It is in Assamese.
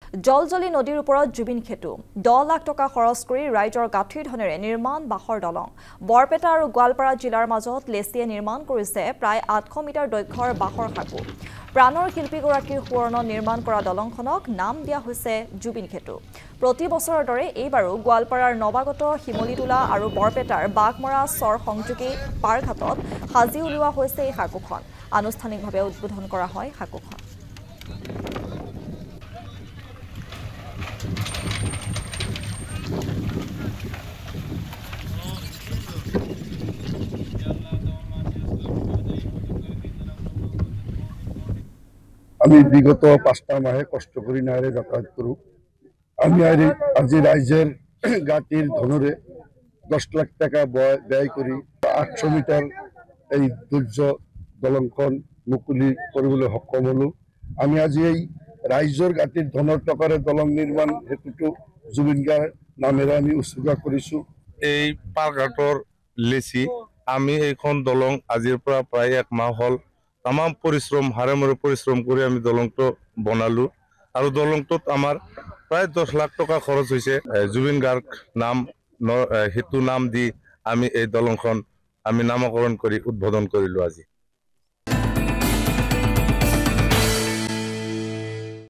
জলজলি নদীৰ ওপৰত জুবিন খেতু 10 লাখ টকা খৰচ কৰি ৰাইজৰ গাঁঠিৰ ধনেৰে নিৰ্মাণ বাঁহৰ দলং বৰপেটা আৰু গোৱালপাৰা জিলাৰ মাজত লেচিয়ে নিৰ্মাণ কৰিছে প্ৰায় 800 মিটাৰ দৈৰ্ঘ্যৰ বাঁহৰ সাঁকো প্ৰাণৰ শিল্পীগৰাকীৰ সুৱৰ্ণ নিৰ্মাণ কৰা দলংখনক নাম দিয়া হৈছে জুবিন খেতু প্ৰতি বছৰৰ দৰে এইবাৰো গোৱালপাৰাৰ নৱাগত হিমলিতোলা আৰু বৰপেটাৰ বাগমৰা চৰ সংযোগী পাৰঘাটত সাজি উলিওৱা হৈছে এই সাঁকোখন আনুষ্ঠানিকভাৱে উদ্বোধন কৰা হয় সাঁকোখন আমি বিগত 5টা মাহে কষ্ট করি নাইরে যাতায়াত করু আমি আজি রাইজের গাঁটির ধনরে 10 লাখ টাকা ব্যয় করি 800 মিটার এই দুর্য দলংখন মুকলি কৰিবলৈ সক্ষম হলো আমি আজি এই ৰাইজৰ গাঁটিৰ ধনৰ টকাৰে দলং নিৰ্মাণ হেতুটো জুবিন গাৰ নামেৰে আমি উৎসৰ্গা কৰিছো এই পাৰঘাটৰ লেচি আমি এইখন দলং আজিৰ পৰা প্ৰায় 1 মাহ হল तमाम परिश्रम हारेमरे परिश्रम कर दलंगটো बनालो और दलंगটোত आमार प्राय 10 लाख टका खरच होइसे जुबिन गार्ग नाम हेतु नाम दी आमी এই দলংখন আমি নামকরণ কৰি উদ্বোধন কৰিলো আজি।